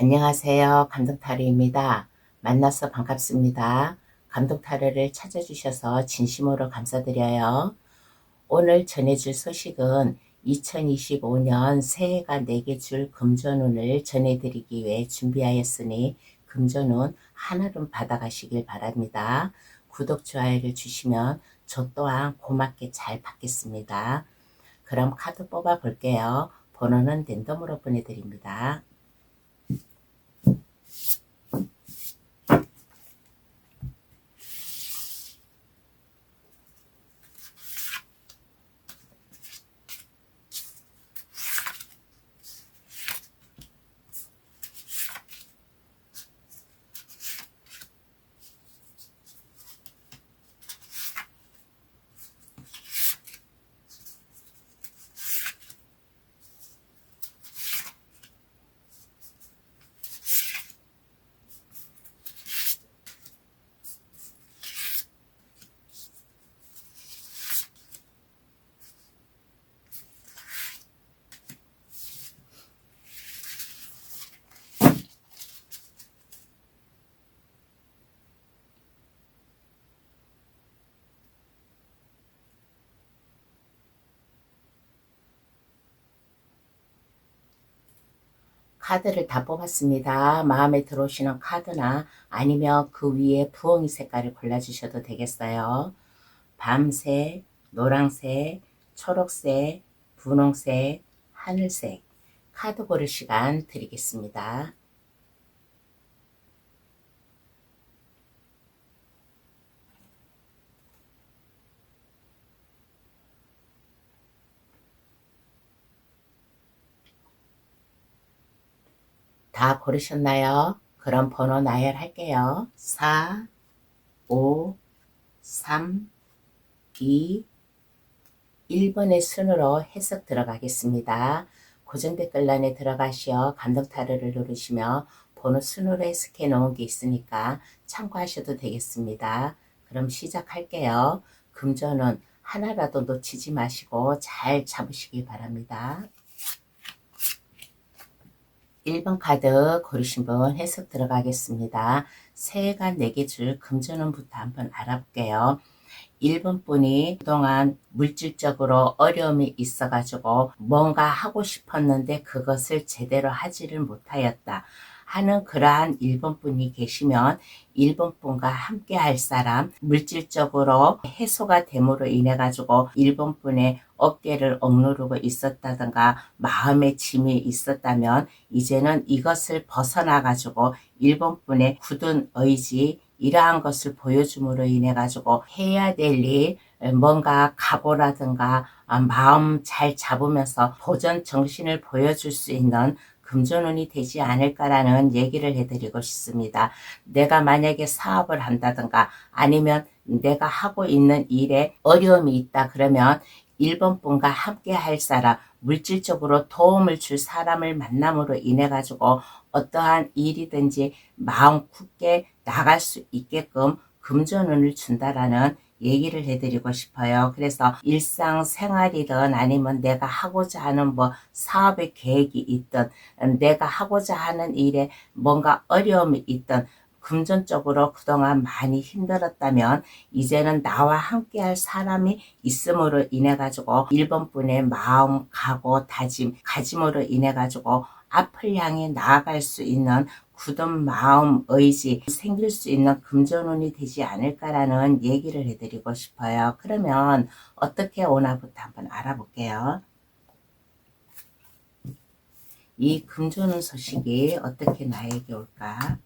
안녕하세요. 감독타로입니다. 만나서 반갑습니다. 감독타로를 찾아주셔서 진심으로 감사드려요. 오늘 전해줄 소식은 2025년 새해가 내게 줄 금전운을 전해드리기 위해 준비하였으니 금전운 하늘은 받아가시길 바랍니다. 구독, 좋아요를 주시면 저 또한 고맙게 잘 받겠습니다. 그럼 카드 뽑아 볼게요. 번호는 랜덤으로 보내드립니다. 카드를 다 뽑았습니다. 마음에 들어오시는 카드나 아니면 그 위에 부엉이 색깔을 골라주셔도 되겠어요. 밤색, 노란색, 초록색, 분홍색, 하늘색 카드 고를 시간 드리겠습니다. 다 고르셨나요? 그럼 번호 나열할게요. 4, 5, 3, 2, 1번의 순으로 해석 들어가겠습니다. 고정 댓글란에 들어가시어 감독타로를 누르시면 번호 순으로 해석해 놓은 게 있으니까 참고하셔도 되겠습니다. 그럼 시작할게요. 금전은 하나라도 놓치지 마시고 잘 잡으시기 바랍니다. 1번 카드 고르신 분 해석 들어가겠습니다. 새해가 내게 줄 금전운부터 한번 알아볼게요. 1번 분이 그동안 물질적으로 어려움이 있어가지고 뭔가 하고 싶었는데 그것을 제대로 하지를 못하였다 하는 그러한 1번 분이 계시면 1번 분과 함께 할 사람, 물질적으로 해소가 됨으로 인해 가지고 1번 분의 어깨를 억누르고 있었다든가 마음의 짐이 있었다면 이제는 이것을 벗어나 가지고 1번 분의 굳은 의지, 이러한 것을 보여줌으로 인해 가지고 해야 될 일, 뭔가 각오라든가 마음 잘 잡으면서 도전 정신을 보여줄 수 있는 금전운이 되지 않을까라는 얘기를 해드리고 싶습니다. 내가 만약에 사업을 한다든가 아니면 내가 하고 있는 일에 어려움이 있다 그러면 1번 분과 함께 할 사람, 물질적으로 도움을 줄 사람을 만남으로 인해 가지고 어떠한 일이든지 마음 굳게 나갈 수 있게끔 금전운을 준다라는 얘기를 해드리고 싶어요. 그래서 일상생활이든 아니면 내가 하고자 하는 뭐 사업의 계획이 있든 내가 하고자 하는 일에 뭔가 어려움이 있든 금전적으로 그동안 많이 힘들었다면 이제는 나와 함께 할 사람이 있음으로 인해 가지고 1번 분의 마음, 각오, 가짐으로 인해 가지고 앞을 향해 나아갈 수 있는 굳은 마음, 의지 생길 수 있는 금전운이 되지 않을까라는 얘기를 해드리고 싶어요. 그러면 어떻게 오나부터 한번 알아볼게요. 이 금전운 소식이 어떻게 나에게 올까?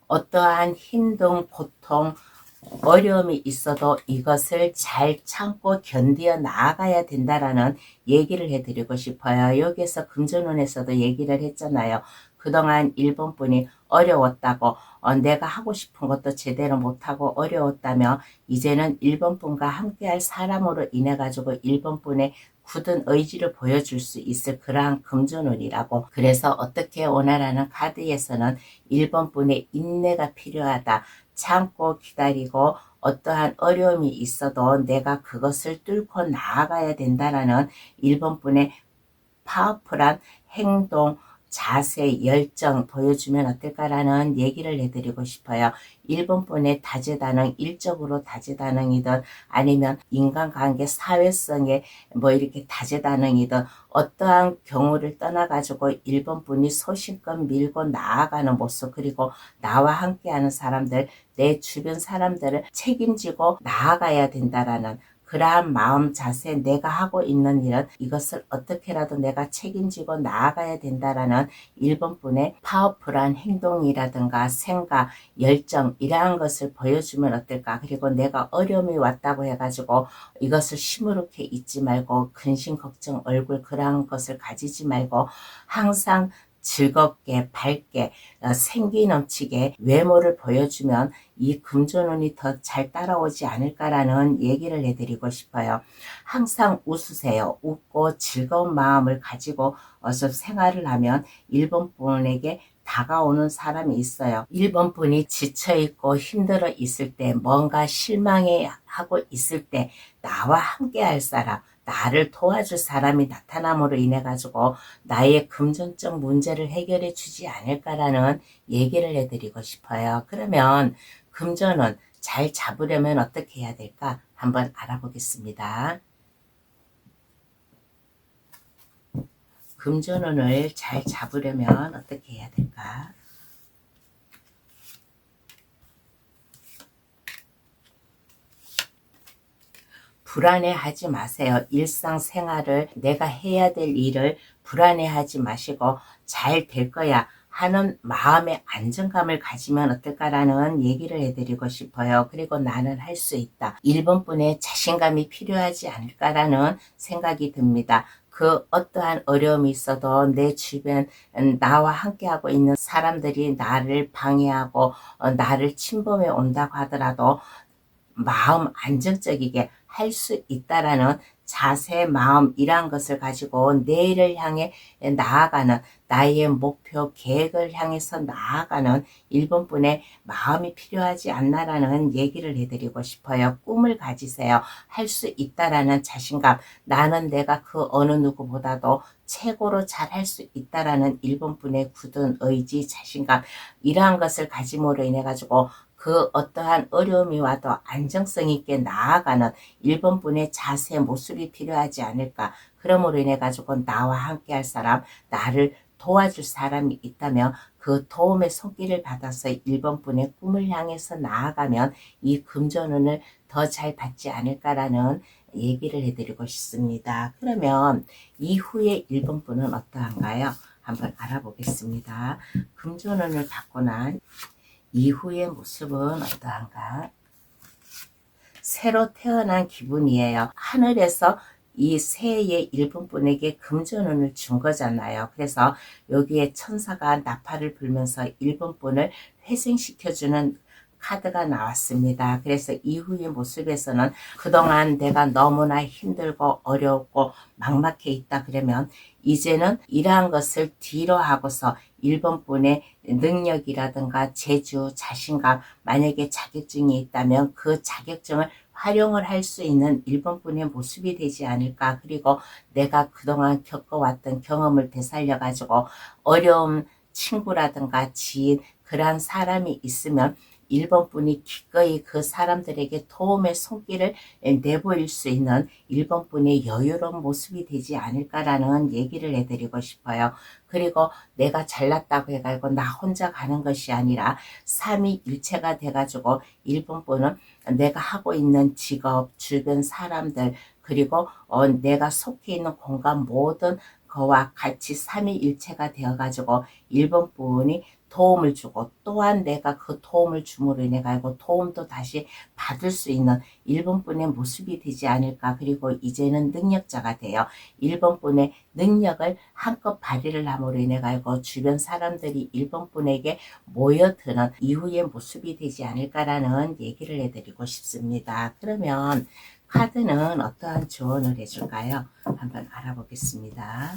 어떠한 힘든 고통, 어려움이 있어도 이것을 잘 참고 견디어 나아가야 된다라는 얘기를 해드리고 싶어요. 여기서 금전운에서도 얘기를 했잖아요. 그동안 일본 분이 어려웠다고 내가 하고 싶은 것도 제대로 못하고 어려웠다며 이제는 1번 분과 함께할 사람으로 인해 가지고 1번 분의 굳은 의지를 보여줄 수 있을 그러한 금전운이라고. 그래서 어떻게 오나라는 카드에서는 1번 분의 인내가 필요하다. 참고 기다리고 어떠한 어려움이 있어도 내가 그것을 뚫고 나아가야 된다라는 1번 분의 파워풀한 행동, 자세, 열정 보여주면 어떨까라는 얘기를 해드리고 싶어요. 1번 분의 다재다능, 일적으로 다재다능이든 아니면 인간관계, 사회성에 뭐 이렇게 다재다능이든 어떠한 경우를 떠나가지고 1번 분이 소신껏 밀고 나아가는 모습, 그리고 나와 함께하는 사람들, 내 주변 사람들을 책임지고 나아가야 된다라는 그러한 마음 자세, 내가 하고 있는 일은 이것을 어떻게라도 내가 책임지고 나아가야 된다라는 1번 분의 파워풀한 행동이라든가 생각, 열정 이러한 것을 보여주면 어떨까. 그리고 내가 어려움이 왔다고 해가지고 이것을 시무룩해 있지 말고 근심 걱정 얼굴 그러한 것을 가지지 말고 항상 즐겁게 밝게 생기 넘치게 외모를 보여주면 이 금전운이 더 잘 따라오지 않을까라는 얘기를 해드리고 싶어요. 항상 웃으세요. 웃고 즐거운 마음을 가지고 어서 생활을 하면 1번 분에게 다가오는 사람이 있어요. 1번 분이 지쳐있고 힘들어 있을 때, 뭔가 실망해 하고 있을 때 나와 함께 할 사람, 나를 도와줄 사람이 나타남으로 인해 가지고 나의 금전적 문제를 해결해 주지 않을까라는 얘기를 해드리고 싶어요. 그러면 금전은 잘 잡으려면 어떻게 해야 될까? 한번 알아보겠습니다. 금전운을 잘 잡으려면 어떻게 해야 될까? 불안해하지 마세요. 일상생활을 내가 해야 될 일을 불안해하지 마시고 잘 될 거야 하는 마음의 안정감을 가지면 어떨까라는 얘기를 해드리고 싶어요. 그리고 나는 할 수 있다. 1번 분의 자신감이 필요하지 않을까라는 생각이 듭니다. 그 어떠한 어려움이 있어도 내 주변 나와 함께하고 있는 사람들이 나를 방해하고 나를 침범해 온다고 하더라도 마음 안정적이게 할 수 있다라는 자세, 마음 이러한 것을 가지고 내일을 향해 나아가는 나의 목표, 계획을 향해서 나아가는 1번 분의 마음이 필요하지 않나라는 얘기를 해드리고 싶어요. 꿈을 가지세요. 할 수 있다라는 자신감, 나는 내가 그 어느 누구보다도 최고로 잘 할 수 있다라는 1번 분의 굳은 의지, 자신감 이러한 것을 가짐으로 인해 가지고 그 어떠한 어려움이 와도 안정성 있게 나아가는 1번 분의 자세, 모습이 필요하지 않을까. 그러므로 인해 가지고 나와 함께 할 사람, 나를 도와줄 사람이 있다면 그 도움의 손길을 받아서 1번 분의 꿈을 향해서 나아가면 이 금전운을 더 잘 받지 않을까라는 얘기를 해드리고 싶습니다. 그러면 이후에 1번 분은 어떠한가요? 한번 알아보겠습니다. 금전운을 받고 난 이후의 모습은 어떠한가? 새로 태어난 기분이에요. 하늘에서 이 새해의 1번 분에게 금전운을 준 거잖아요. 그래서 여기에 천사가 나팔을 불면서 1번 분을 회생시켜주는 카드가 나왔습니다. 그래서 이후의 모습에서는 그동안 내가 너무나 힘들고 어렵고 막막해 있다 그러면 이제는 이러한 것을 뒤로 하고서 1번 분의 능력이라든가 재주, 자신감, 만약에 자격증이 있다면 그 자격증을 활용을 할 수 있는 1번 분의 모습이 되지 않을까. 그리고 내가 그동안 겪어왔던 경험을 되살려 가지고 어려운 친구라든가 지인 그러한 사람이 있으면 1번 분이 기꺼이 그 사람들에게 도움의 손길을 내보일 수 있는 1번 분의 여유로운 모습이 되지 않을까라는 얘기를 해드리고 싶어요. 그리고 내가 잘났다고 해가지고 나 혼자 가는 것이 아니라 삼위일체가 돼가지고 1번 분은 내가 하고 있는 직업, 주변 사람들, 그리고 내가 속해 있는 공간 모든 거와 같이 삼위일체가 되어가지고 1번 분이 도움을 주고 또한 내가 그 도움을 줌으로 인해 가지고 도움도 다시 받을 수 있는 1번분의 모습이 되지 않을까. 그리고 이제는 능력자가 되어 1번분의 능력을 한껏 발휘를 함으로 인해 가지고 주변 사람들이 1번분에게 모여드는 이후의 모습이 되지 않을까라는 얘기를 해드리고 싶습니다. 그러면 카드는 어떠한 조언을 해줄까요? 한번 알아보겠습니다.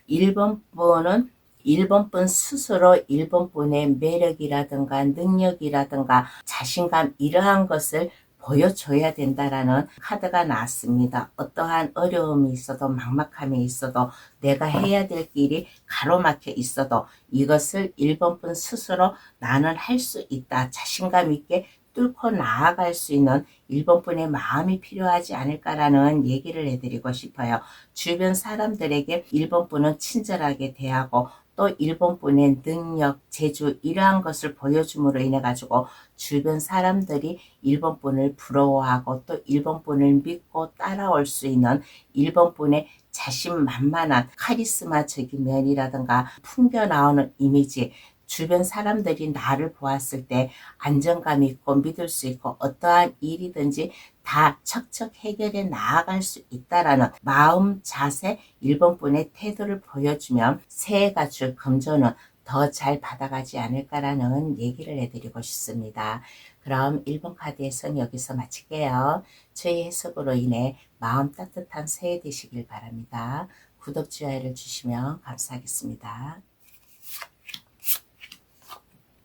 1번분은 1번분 스스로 1번분의 매력이라든가 능력이라든가 자신감 이러한 것을 보여줘야 된다라는 카드가 나왔습니다. 어떠한 어려움이 있어도 막막함이 있어도 내가 해야 될 길이 가로막혀 있어도 이것을 1번분 스스로 나는 할 수 있다. 자신감 있게 뚫고 나아갈 수 있는 1번분의 마음이 필요하지 않을까라는 얘기를 해드리고 싶어요. 주변 사람들에게 1번분은 친절하게 대하고 또 1번분의 능력, 재주 이러한 것을 보여줌으로 인해 가지고 주변 사람들이 1번분을 부러워하고 또 1번분을 믿고 따라올 수 있는 1번분의 자신만만한 카리스마적인 면이라든가 풍겨나오는 이미지, 주변 사람들이 나를 보았을 때 안정감 있고 믿을 수 있고 어떠한 일이든지 다 척척 해결해 나아갈 수 있다라는 마음 자세 1번분의 태도를 보여주면 새해가 줄 금전은 더 잘 받아가지 않을까라는 얘기를 해드리고 싶습니다. 그럼 1번 카드에서는 여기서 마칠게요. 저희 해석으로 인해 마음 따뜻한 새해 되시길 바랍니다. 구독, 좋아요를 주시면 감사하겠습니다.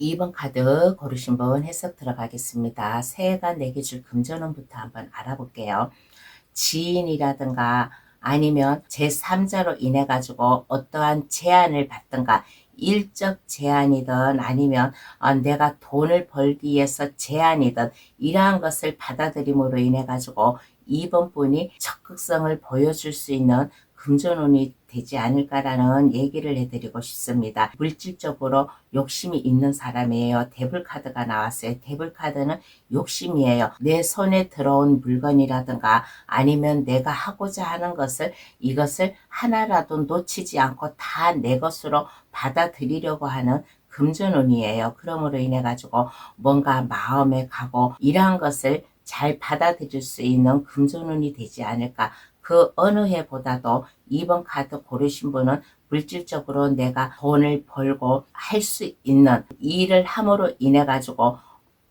2번 카드 고르신 분 해석 들어가겠습니다. 새해가 내게 줄 금전운부터 한번 알아볼게요. 지인이라든가 아니면 제3자로 인해 가지고 어떠한 제안을 받든가 일적 제안이든 아니면 내가 돈을 벌기 위해서 제안이든 이러한 것을 받아들임으로 인해 가지고 2번 분이 적극성을 보여줄 수 있는 금전운이 되지 않을까라는 얘기를 해드리고 싶습니다. 물질적으로 욕심이 있는 사람이에요. 데블카드가 나왔어요. 데블카드는 욕심이에요. 내 손에 들어온 물건이라든가 아니면 내가 하고자 하는 것을 이것을 하나라도 놓치지 않고 다 내 것으로 받아들이려고 하는 금전운이에요. 그러므로 인해 가지고 뭔가 마음에 가고 이러한 것을 잘 받아들일 수 있는 금전운이 되지 않을까. 그 어느 해보다도 2번 카드 고르신 분은 물질적으로 내가 돈을 벌고 할 수 있는 일을 함으로 인해 가지고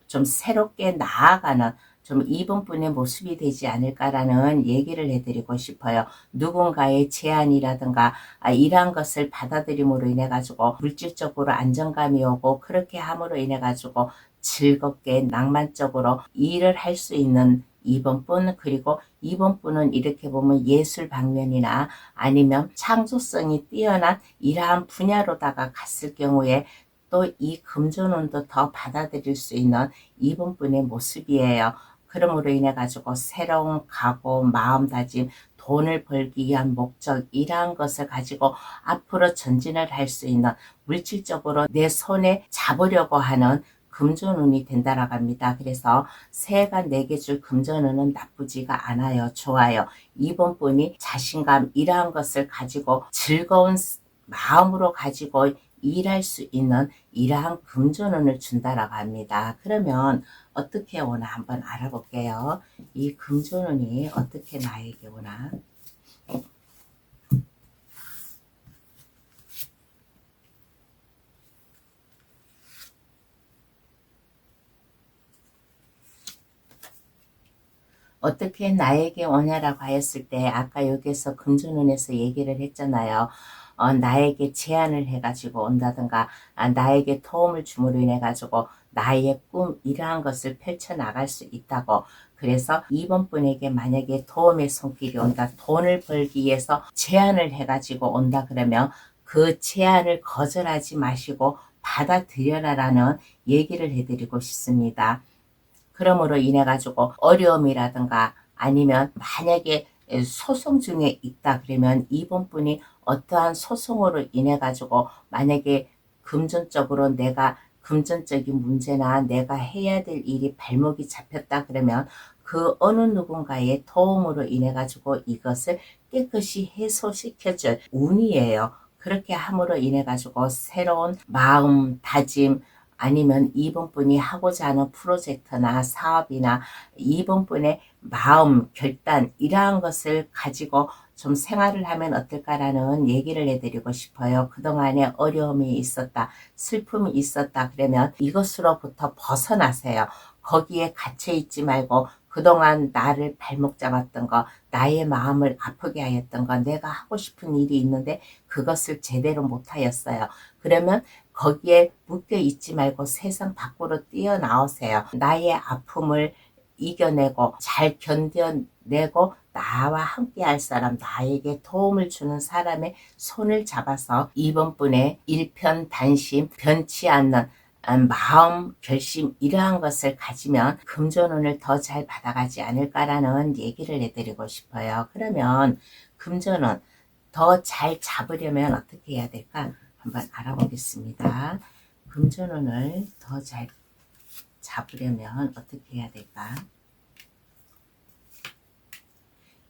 좀 새롭게 나아가는 좀 2번 분의 모습이 되지 않을까라는 얘기를 해드리고 싶어요. 누군가의 제안이라든가 이러한 것을 받아들임으로 인해 가지고 물질적으로 안정감이 오고 그렇게 함으로 인해 가지고 즐겁게 낭만적으로 일을 할 수 있는 2번 분, 그리고 2번 분은 이렇게 보면 예술 방면이나 아니면 창조성이 뛰어난 이러한 분야로다가 갔을 경우에 또 이 금전운도 더 받아들일 수 있는 2번 분의 모습이에요. 그러므로 인해 가지고 새로운 각오, 마음다짐, 돈을 벌기 위한 목적 이러한 것을 가지고 앞으로 전진을 할 수 있는 물질적으로 내 손에 잡으려고 하는 금전운이 된다라고 합니다. 그래서 새해가 내게 줄 금전운은 나쁘지가 않아요. 좋아요. 2번 분이 자신감 이러한 것을 가지고 즐거운 마음으로 가지고 일할 수 있는 이러한 금전운을 준다라고 합니다. 그러면 어떻게 오나 한번 알아볼게요. 이 금전운이 어떻게 나에게 오나. 어떻게 나에게 오냐라고 하였을 때 아까 여기서 금전운에서 얘기를 했잖아요. 나에게 제안을 해가지고 온다든가 나에게 도움을 줌으로 인해 가지고 나의 꿈 이러한 것을 펼쳐나갈 수 있다고. 그래서 2번 분에게 만약에 도움의 손길이 온다, 돈을 벌기 위해서 제안을 해가지고 온다 그러면 그 제안을 거절하지 마시고 받아들여라라는 얘기를 해드리고 싶습니다. 그러므로 인해 가지고 어려움이라든가 아니면 만약에 소송 중에 있다 그러면 2번 분이 어떠한 소송으로 인해 가지고 만약에 금전적으로 내가 금전적인 문제나 내가 해야 될 일이 발목이 잡혔다 그러면 그 어느 누군가의 도움으로 인해 가지고 이것을 깨끗이 해소시켜줄 운이에요. 그렇게 함으로 인해 가지고 새로운 마음 다짐, 아니면 이분분이 하고자 하는 프로젝트나 사업이나 이분분의 마음 결단, 이러한 것을 가지고 좀 생활을 하면 어떨까라는 얘기를 해드리고 싶어요. 그동안에 어려움이 있었다, 슬픔이 있었다 그러면 이것으로부터 벗어나세요. 거기에 갇혀 있지 말고 그동안 나를 발목 잡았던 거, 나의 마음을 아프게 하였던 거, 내가 하고 싶은 일이 있는데 그것을 제대로 못하였어요. 그러면 거기에 묶여 있지 말고 세상 밖으로 뛰어나오세요. 나의 아픔을 이겨내고 잘 견뎌내고 나와 함께 할 사람, 나에게 도움을 주는 사람의 손을 잡아서 이번 분의 일편단심, 변치 않는 마음, 결심, 이러한 것을 가지면 금전운을 더 잘 받아가지 않을까라는 얘기를 해드리고 싶어요. 그러면 금전운 더 잘 잡으려면 어떻게 해야 될까? 한번 알아보겠습니다. 금전운을 더 잘 잡으려면 어떻게 해야 될까?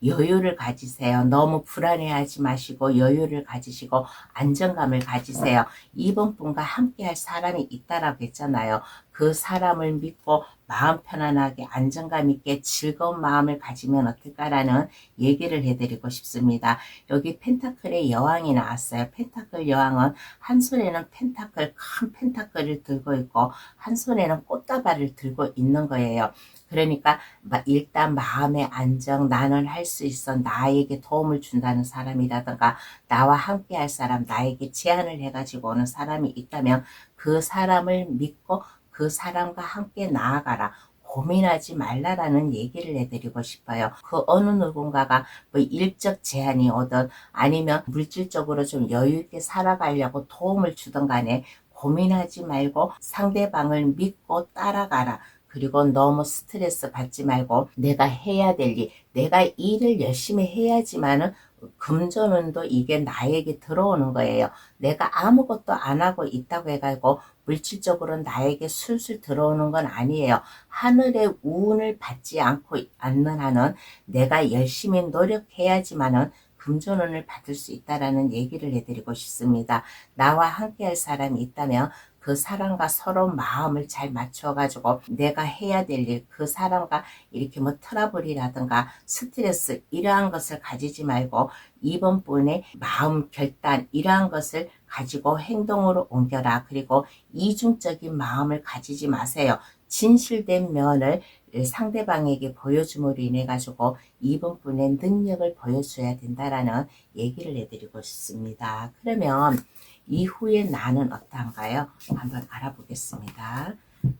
여유를 가지세요. 너무 불안해하지 마시고 여유를 가지시고 안정감을 가지세요. 이번 분과 함께 할 사람이 있다라고 했잖아요. 그 사람을 믿고 마음 편안하게 안정감 있게 즐거운 마음을 가지면 어떨까라는 얘기를 해드리고 싶습니다. 여기 펜타클의 여왕이 나왔어요. 펜타클 여왕은 한 손에는 펜타클, 큰 펜타클을 들고 있고 한 손에는 꽃다발을 들고 있는 거예요. 그러니까 일단 마음의 안정, 나는 할 수 있어, 나에게 도움을 준다는 사람이라든가 나와 함께 할 사람, 나에게 제안을 해가지고 오는 사람이 있다면 그 사람을 믿고 그 사람과 함께 나아가라. 고민하지 말라라는 얘기를 해드리고 싶어요. 그 어느 누군가가 뭐 일적 제한이 오든 아니면 물질적으로 좀 여유있게 살아가려고 도움을 주든 간에 고민하지 말고 상대방을 믿고 따라가라. 그리고 너무 스트레스 받지 말고 내가 해야 될 일, 내가 일을 열심히 해야지만은 금전운도 이게 나에게 들어오는 거예요. 내가 아무것도 안 하고 있다고 해가지고 물질적으로 나에게 술술 들어오는 건 아니에요. 하늘의 운을 받지 않는 한은 내가 열심히 노력해야지만은 금전운을 받을 수 있다라는 얘기를 해드리고 싶습니다. 나와 함께 할 사람이 있다면 그 사람과 서로 마음을 잘 맞춰가지고 내가 해야 될 일, 그 사람과 이렇게 뭐 트러블이라든가 스트레스 이러한 것을 가지지 말고 이번 분의 마음 결단 이러한 것을 가지고 행동으로 옮겨라. 그리고 이중적인 마음을 가지지 마세요. 진실된 면을 상대방에게 보여줌으로 인해 가지고 이번 분의 능력을 보여줘야 된다라는 얘기를 해드리고 싶습니다. 그러면 이후의 나는 어떠한가요? 한번 알아보겠습니다.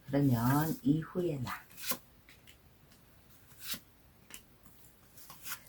그러면 이후의 나.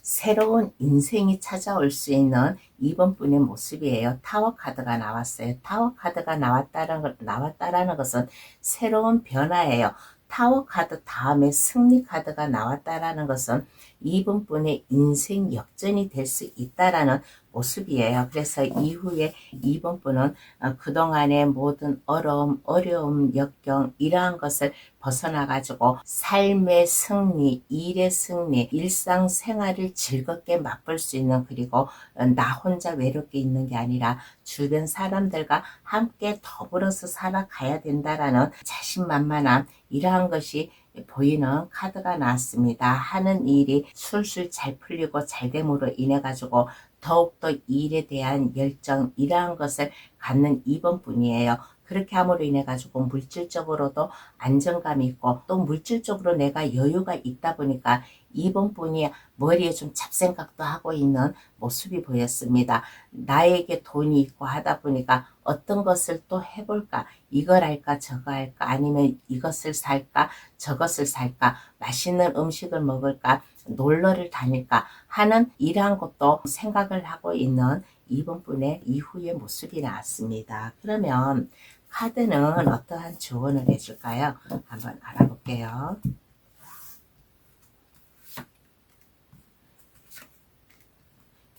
새로운 인생이 찾아올 수 있는 이번 분의 모습이에요. 타워 카드가 나왔어요. 타워 카드가 나왔다라는 것은 새로운 변화예요. 타워 카드 다음에 승리 카드가 나왔다라는 것은 이번 분의 인생 역전이 될 수 있다라는 모습이에요. 그래서 이후에 이번 분은 그동안의 모든 어려움, 역경 이러한 것을 벗어나가지고 삶의 승리, 일의 승리, 일상생활을 즐겁게 맛볼 수 있는, 그리고 나 혼자 외롭게 있는 게 아니라 주변 사람들과 함께 더불어서 살아가야 된다라는 자신만만함, 이러한 것이 보이는 카드가 나왔습니다. 하는 일이 술술 잘 풀리고 잘 됨으로 인해 가지고 더욱더 일에 대한 열정 이러한 것을 갖는 이번 분이에요. 그렇게 함으로 인해 가지고 물질적으로도 안정감이 있고 또 물질적으로 내가 여유가 있다 보니까 이번 분이 머리에 좀 잡생각도 하고 있는 모습이 보였습니다. 나에게 돈이 있고 하다 보니까 어떤 것을 또 해볼까, 이걸 할까 저거 할까, 아니면 이것을 살까 저것을 살까, 맛있는 음식을 먹을까, 놀러를 다닐까 하는 이러한 것도 생각을 하고 있는 이번 분의 이후의 모습이 나왔습니다. 그러면 카드는 어떠한 조언을 해줄까요? 한번 알아볼게요.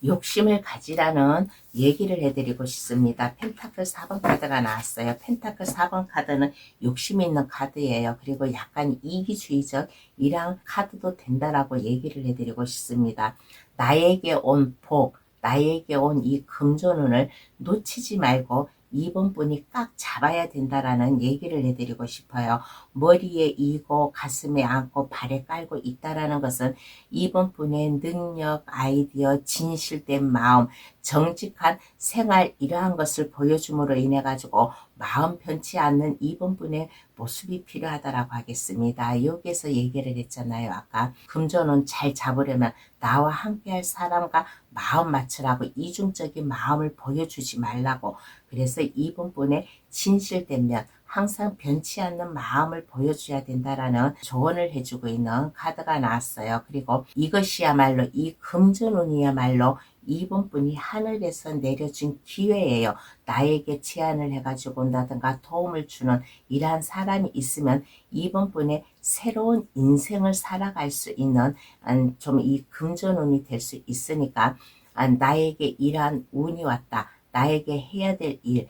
욕심을 가지라는 얘기를 해드리고 싶습니다. 펜타클 4번 카드가 나왔어요. 펜타클 4번 카드는 욕심 있는 카드예요. 그리고 약간 이기주의적 이런 카드도 된다라고 얘기를 해드리고 싶습니다. 나에게 온 복, 나에게 온 이 금전운을 놓치지 말고 이번 분이 꽉 잡아야 된다라는 얘기를 해드리고 싶어요. 머리에 이고 가슴에 안고 발에 깔고 있다라는 것은 이번 분의 능력, 아이디어, 진실된 마음, 정직한 생활 이러한 것을 보여줌으로 인해 가지고 마음 편치 않는 이번 분의 모습이 필요하다라고 하겠습니다. 여기에서 얘기를 했잖아요. 아까 금전운 잘 잡으려면 나와 함께할 사람과 마음 맞추라고, 이중적인 마음을 보여주지 말라고. 그래서 이번 분의 진실된 면, 항상 변치 않는 마음을 보여줘야 된다라는 조언을 해주고 있는 카드가 나왔어요. 그리고 이것이야말로, 이 금전운이야말로 이번 분이 하늘에서 내려준 기회예요. 나에게 제안을 해가지고 온다든가 도움을 주는 이러한 사람이 있으면 이번 분의 새로운 인생을 살아갈 수 있는 좀 이 금전운이 될 수 있으니까, 나에게 이러한 운이 왔다, 나에게 해야 될 일,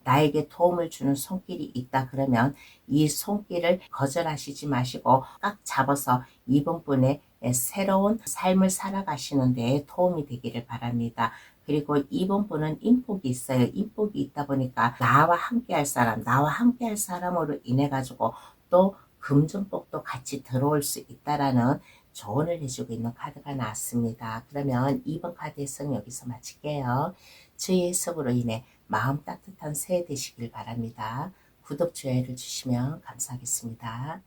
나에게 도움을 주는 손길이 있다 그러면 이 손길을 거절하시지 마시고 꽉 잡아서 이번 분의 새로운 삶을 살아가시는 데 도움이 되기를 바랍니다. 그리고 이번 분은 인복이 있어요. 인복이 있다 보니까 나와 함께 할 사람, 나와 함께 할 사람으로 인해 가지고 또 금전복도 같이 들어올 수 있다라는 조언을 해주고 있는 카드가 나왔습니다. 그러면 2번 카드 해석 여기서 마칠게요. 주의 해석으로 인해 마음 따뜻한 새해 되시길 바랍니다. 구독, 좋아요를 주시면 감사하겠습니다.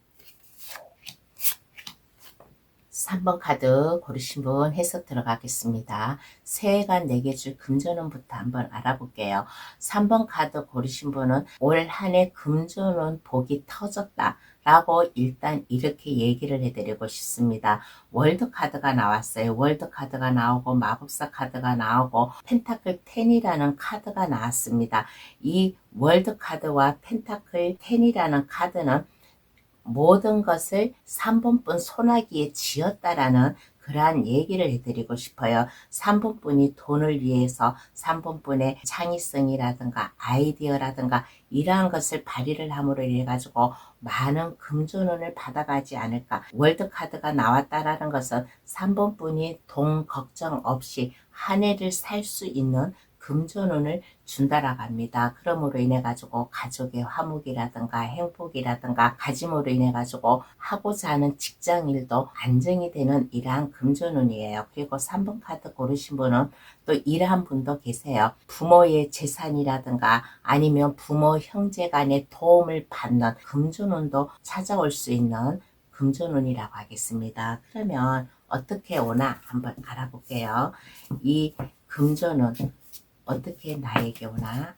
3번 카드 고르신 분 해석 들어가겠습니다. 새해가 내게 줄 금전운부터 한번 알아볼게요. 3번 카드 고르신 분은 올 한 해 금전운 복이 터졌다 라고 일단 이렇게 얘기를 해드리고 싶습니다. 월드 카드가 나왔어요. 월드 카드가 나오고 마법사 카드가 나오고 펜타클 10이라는 카드가 나왔습니다. 이 월드 카드와 펜타클 10이라는 카드는 모든 것을 3번분 소나기에 지었다라는 그러한 얘기를 해드리고 싶어요. 3번분이 돈을 위해서 3번분의 창의성이라든가 아이디어라든가 이러한 것을 발휘를 함으로 인해 가지고 많은 금전운을 받아가지 않을까. 월드카드가 나왔다라는 것은 3번분이 돈 걱정 없이 한 해를 살 수 있는 금전운을 준다라고 합니다. 그러므로 인해 가지고 가족의 화목이라든가 행복이라든가 가짐으로 인해 가지고 하고자 하는 직장일도 안정이 되는 이러한 금전운이에요. 그리고 3번 카드 고르신 분은 또 이러한 분도 계세요. 부모의 재산이라든가 아니면 부모 형제 간의 도움을 받는 금전운도 찾아올 수 있는 금전운이라고 하겠습니다. 그러면 어떻게 오나 한번 알아볼게요. 이 금전운 어떻게 나에게 오나?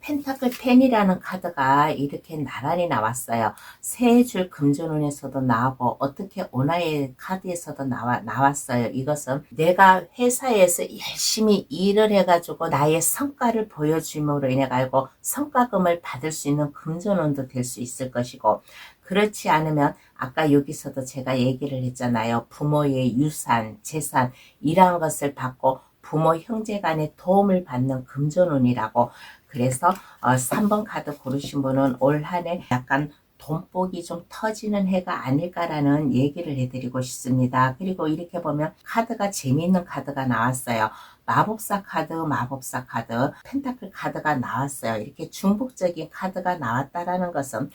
펜타클 10이라는 카드가 이렇게 나란히 나왔어요. 세 줄 금전운에서도 나오고 어떻게 오나의 카드에서도 나왔어요. 이것은 내가 회사에서 열심히 일을 해가지고 나의 성과를 보여줌으로 인해 가지고 성과금을 받을 수 있는 금전운도 될 수 있을 것이고, 그렇지 않으면 아까 여기서도 제가 얘기를 했잖아요. 부모의 유산, 재산 이러한 것을 받고 부모 형제 간의 도움을 받는 금전운이라고. 그래서 3번 카드 고르신 분은 올 한 해 약간 돈복이 좀 터지는 해가 아닐까라는 얘기를 해드리고 싶습니다. 그리고 이렇게 보면 카드가 재미있는 카드가 나왔어요. 마법사 카드, 마법사 카드, 펜타클 카드가 나왔어요. 이렇게 중복적인 카드가 나왔다라는 것은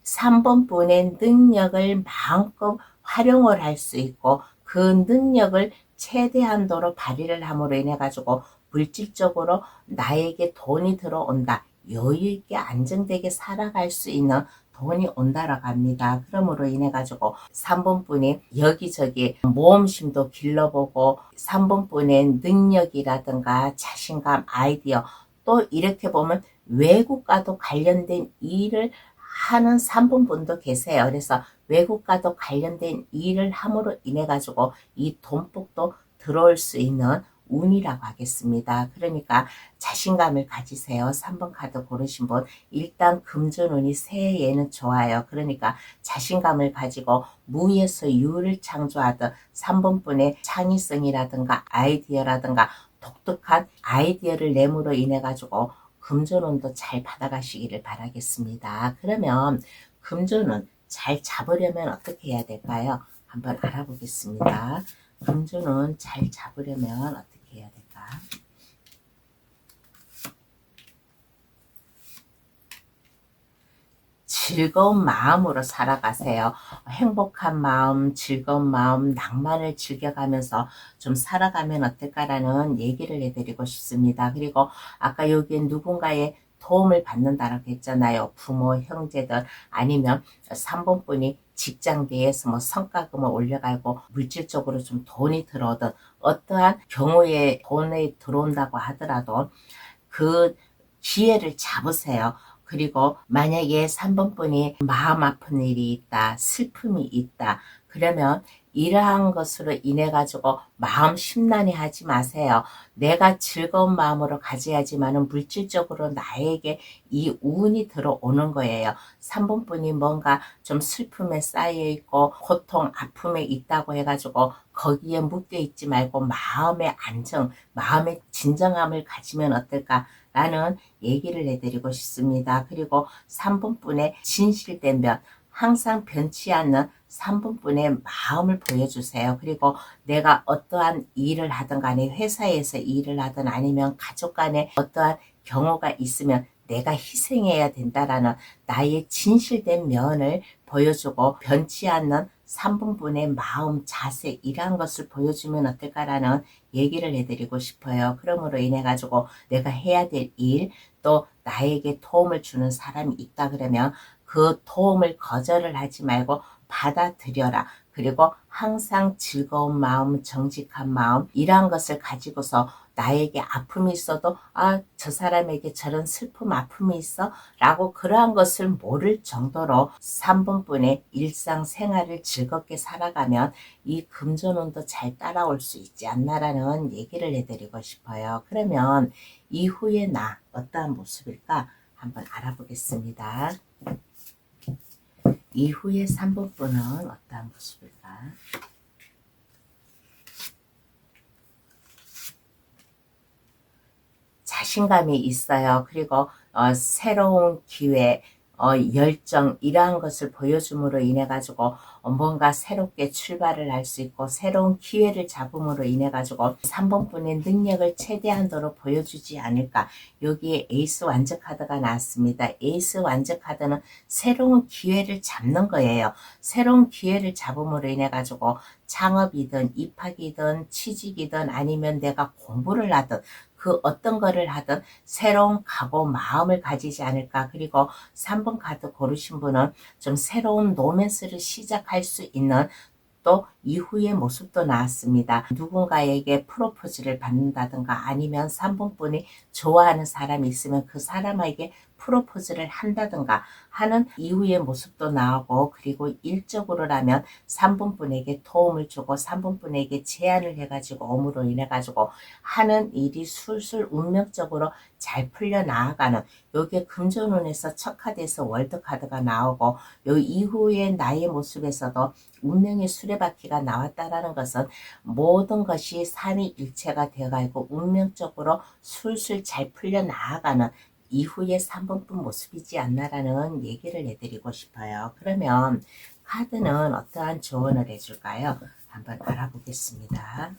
3번 분의 능력을 마음껏 활용을 할 수 있고 그 능력을 최대한도로 발휘를 함으로 인해 가지고 물질적으로 나에게 돈이 들어온다, 여유있게 안정되게 살아갈 수 있는 돈이 온다라고 합니다. 그러므로 인해 가지고 3번 분이 여기저기 모험심도 길러보고 3번 분의 능력이라든가 자신감, 아이디어, 또 이렇게 보면 외국과도 관련된 일을 하는 3번 분도 계세요. 그래서 외국과도 관련된 일을 함으로 인해 가지고 이 돈복도 들어올 수 있는 운이라고 하겠습니다. 그러니까 자신감을 가지세요. 3번 카드 고르신 분 일단 금전운이 새해에는 좋아요. 그러니까 자신감을 가지고 무에서 유를 창조하듯 3번 분의 창의성이라든가 아이디어라든가 독특한 아이디어를 내므로 인해 가지고 금전운도 잘 받아가시기를 바라겠습니다. 그러면 금전운 잘 잡으려면 어떻게 해야 될까요? 한번 알아보겠습니다. 금전운 잘 잡으려면 어떻게 해야 될까? 즐거운 마음으로 살아가세요. 행복한 마음, 즐거운 마음, 낭만을 즐겨가면서 좀 살아가면 어떨까라는 얘기를 해드리고 싶습니다. 그리고 아까 여기에 누군가의 도움을 받는다라고 했잖아요. 부모, 형제들 아니면 3번 분이 직장 내에서 뭐 성과금을 올려가고 물질적으로 좀 돈이 들어오든 어떠한 경우에 돈이 들어온다고 하더라도 그 기회를 잡으세요. 그리고 만약에 3번 분이 마음 아픈 일이 있다, 슬픔이 있다, 그러면 이러한 것으로 인해 가지고 마음 심란해 하지 마세요. 내가 즐거운 마음으로 가져야지만은 물질적으로 나에게 이 운이 들어오는 거예요. 3번 분이 뭔가 좀 슬픔에 쌓여 있고 고통, 아픔에 있다고 해가지고 거기에 묶여 있지 말고 마음의 안정, 마음의 진정함을 가지면 어떨까? 라는 얘기를 해드리고 싶습니다. 그리고 3번 분의 진실된 면, 항상 변치 않는 3번 분의 마음을 보여주세요. 그리고 내가 어떠한 일을 하든 간에 회사에서 일을 하든 아니면 가족 간에 어떠한 경우가 있으면 내가 희생해야 된다라는 나의 진실된 면을 보여주고 변치 않는 3번 분의 마음, 자세 이러한 것을 보여주면 어떨까라는 얘기를 해드리고 싶어요. 그러므로 인해 가지고 내가 해야 될 일, 또 나에게 도움을 주는 사람이 있다 그러면 그 도움을 거절을 하지 말고 받아들여라. 그리고 항상 즐거운 마음, 정직한 마음 이러한 것을 가지고서 나에게 아픔이 있어도 저 사람에게 저런 슬픔 아픔이 있어 라고 그러한 것을 모를 정도로 3번 분의 일상생활을 즐겁게 살아가면 이 금전운도 잘 따라올 수 있지 않나라는 얘기를 해드리고 싶어요. 그러면 이후에 나 어떠한 모습일까 한번 알아보겠습니다. 이후에 3번 분은 어떠한 모습일까? 자신감이 있어요. 그리고 새로운 기회, 열정 이러한 것을 보여줌으로 인해 가지고 뭔가 새롭게 출발을 할 수 있고 새로운 기회를 잡음으로 인해 가지고 3번 분의 능력을 최대한도로 보여주지 않을까. 여기에 에이스 완전 카드가 나왔습니다. 에이스 완전 카드는 새로운 기회를 잡는 거예요. 새로운 기회를 잡음으로 인해 가지고 창업이든 입학이든 취직이든 아니면 내가 공부를 하든 그 어떤 거를 하든 새로운 각오, 마음을 가지지 않을까. 그리고 3번 카드 고르신 분은 좀 새로운 로맨스를 시작할 수 있는 또 이후의 모습도 나왔습니다. 누군가에게 프로포즈를 받는다든가 아니면 3번 분이 좋아하는 사람이 있으면 그 사람에게 프로포즈를 한다든가 하는 이후의 모습도 나오고 그리고 일적으로라면 3번 분에게 도움을 주고 3번 분에게 제안을 해가지고 om으로 인해 가지고 하는 일이 술술 운명적으로 잘 풀려 나아가는 여기에 금전운에서 첫 카드에서 월드 카드가 나오고 요 이후의 나의 모습에서도 운명의 수레바퀴가 나왔다라는 것은 모든 것이 삼위일체가 되어가지고 운명적으로 술술 잘 풀려 나아가는 이후에 3번 분 모습이지 않나라는 얘기를 해드리고 싶어요. 그러면 카드는 어떠한 조언을 해줄까요? 한번 알아보겠습니다.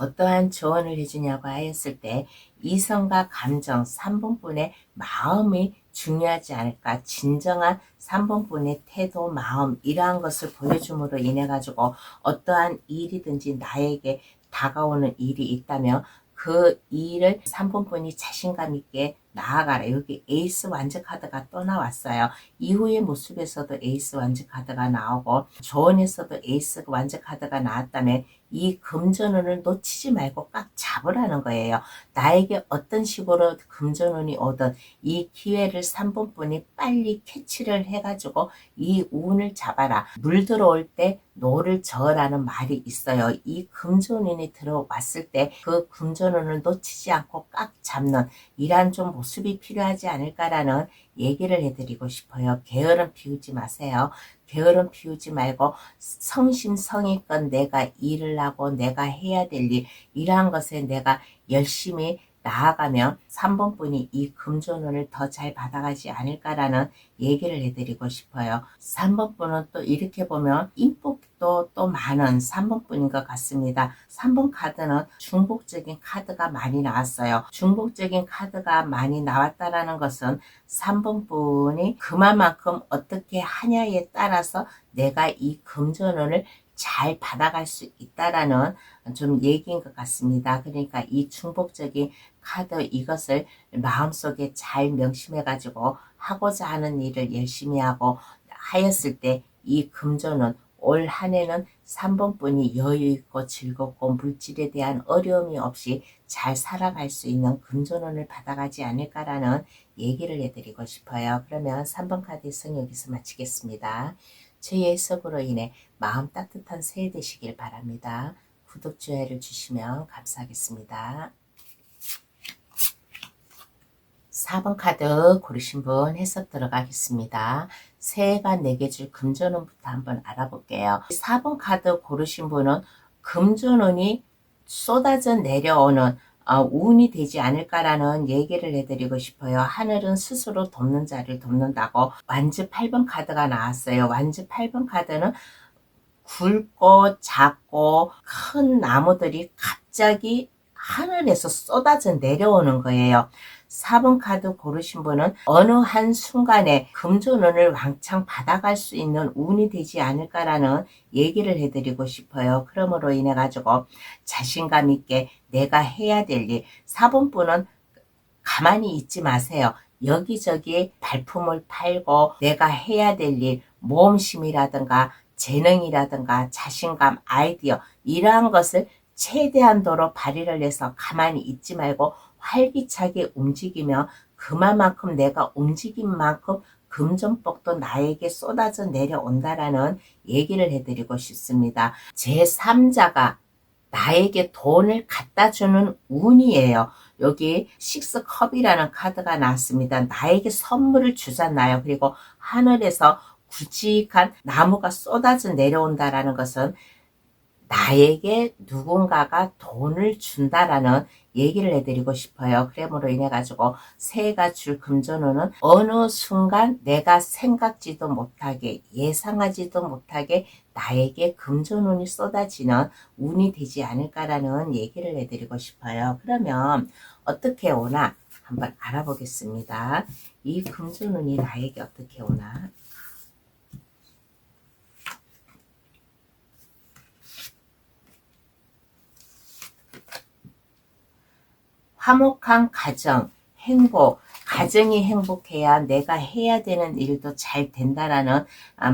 어떠한 조언을 해주냐고 하였을 때 이성과 감정 3번 분의 마음이 중요하지 않을까. 진정한 3번 분의 태도, 마음 이러한 것을 보여줌으로 인해 가지고 어떠한 일이든지 나에게 다가오는 일이 있다면 그 일을 3번 분이 자신감 있게 나아가라. 여기 에이스 완전 카드가 또 나왔어요. 이후의 모습에서도 에이스 완전 카드가 나오고 조언에서도 에이스 완전 카드가 나왔다면 이 금전운을 놓치지 말고 꽉 잡으라는 거예요. 나에게 어떤 식으로 금전운이 오든 이 기회를 3번 분이 빨리 캐치를 해가지고 이 운을 잡아라. 물 들어올 때 노를 저으라는 말이 있어요. 이 금전운이 들어왔을 때 그 금전운을 놓치지 않고 꽉 잡는 이러한 좀 보습이 필요하지 않을까라는 얘기를 해드리고 싶어요. 게으름 피우지 마세요. 게으름 피우지 말고 성심성의껏 내가 일을 하고 내가 해야 될 일, 이러한 것에 내가 열심히 나아가면 3번 분이 이 금전운을 더 잘 받아가지 않을까라는 얘기를 해드리고 싶어요. 3번 분은 또 이렇게 보면 인복도 또 많은 3번 분인 것 같습니다. 3번 카드는 중복적인 카드가 많이 나왔어요. 중복적인 카드가 많이 나왔다라는 것은 3번 분이 그만큼 어떻게 하냐에 따라서 내가 이 금전운을 잘 받아갈 수 있다라는 좀 얘기인 것 같습니다. 그러니까 이 중복적인 카드, 이것을 마음속에 잘 명심해 가지고 하고자 하는 일을 열심히 하고 하였을 때 이 금전은 올 한 해는 3번 분이 여유 있고 즐겁고 물질에 대한 어려움이 없이 잘 살아갈 수 있는 금전운을 받아가지 않을까라는 얘기를 해드리고 싶어요. 그러면 3번 카드의 성 여기서 마치겠습니다. 저희 해석으로 인해 마음 따뜻한 새해 되시길 바랍니다. 구독, 좋아요를 주시면 감사하겠습니다. 4번 카드 고르신 분 해석 들어가겠습니다. 새해가 내게 줄 금전운부터 한번 알아볼게요. 4번 카드 고르신 분은 금전운이 쏟아져 내려오는 운이 되지 않을까라는 얘기를 해드리고 싶어요. 하늘은 스스로 돕는 자를 돕는다고. 완즈 8번 카드가 나왔어요. 완즈 8번 카드는 굵고 작고 큰 나무들이 갑자기 하늘에서 쏟아져 내려오는 거예요. 4번 카드 고르신 분은 어느 한 순간에 금전운을 왕창 받아갈 수 있는 운이 되지 않을까라는 얘기를 해드리고 싶어요. 그러므로 인해 가지고 자신감 있게 내가 해야 될 일, 4번 분은 가만히 있지 마세요. 여기저기 발품을 팔고 내가 해야 될 일, 모험심이라든가 재능이라든가 자신감, 아이디어, 이러한 것을 최대한도로 발휘를 해서 가만히 있지 말고 활기차게 움직이며 그만큼 내가 움직인 만큼 금전복도 나에게 쏟아져 내려온다라는 얘기를 해드리고 싶습니다. 제3자가 나에게 돈을 갖다 주는 운이에요. 여기 식스컵이라는 카드가 나왔습니다. 나에게 선물을 주잖아요. 그리고 하늘에서 굵직한 나무가 쏟아져 내려온다라는 것은 나에게 누군가가 돈을 준다라는 얘기를 해드리고 싶어요. 그러므로 인해 가지고 새해가 줄 금전운은 어느 순간 내가 생각지도 못하게 예상하지도 못하게 나에게 금전운이 쏟아지는 운이 되지 않을까라는 얘기를 해드리고 싶어요. 그러면 어떻게 오나 한번 알아보겠습니다. 이 금전운이 나에게 어떻게 오나. 화목한 가정, 행복, 가정이 행복해야 내가 해야 되는 일도 잘 된다라는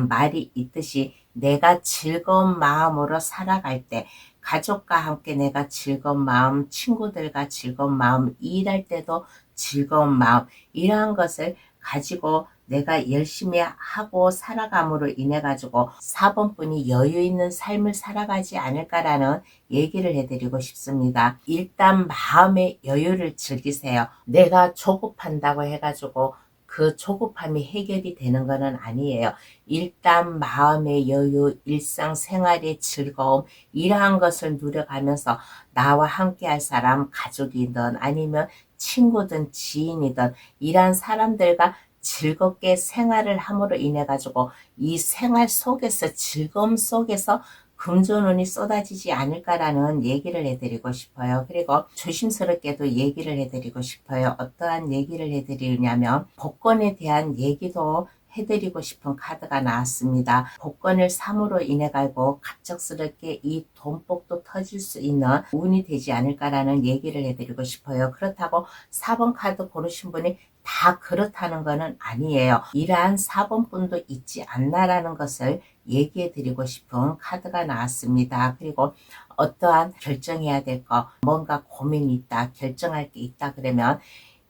말이 있듯이 내가 즐거운 마음으로 살아갈 때 가족과 함께 내가 즐거운 마음, 친구들과 즐거운 마음, 일할 때도 즐거운 마음, 이러한 것을 가지고 내가 열심히 하고 살아감으로 인해 가지고 4번 분이 여유 있는 삶을 살아가지 않을까라는 얘기를 해드리고 싶습니다. 일단 마음의 여유를 즐기세요. 내가 조급한다고 해가지고 그 조급함이 해결이 되는 것은 아니에요. 일단 마음의 여유, 일상생활의 즐거움, 이러한 것을 누려가면서 나와 함께 할 사람, 가족이든 아니면 친구든 지인이든 이러한 사람들과 즐겁게 생활을 함으로 인해 가지고 이 생활 속에서 즐거움 속에서 금전운이 쏟아지지 않을까라는 얘기를 해드리고 싶어요. 그리고 조심스럽게도 얘기를 해드리고 싶어요. 어떠한 얘기를 해드리냐면 복권에 대한 얘기도 해드리고 싶은 카드가 나왔습니다. 복권을 삼으로 인해 가지고 갑작스럽게 이 돈복도 터질 수 있는 운이 되지 않을까라는 얘기를 해드리고 싶어요. 그렇다고 4번 카드 고르신 분이 다 그렇다는 것은 아니에요. 이러한 4번 분도 있지 않나라는 것을 얘기해 드리고 싶은 카드가 나왔습니다. 그리고 어떠한 결정해야 될 거, 뭔가 고민이 있다, 결정할 게 있다 그러면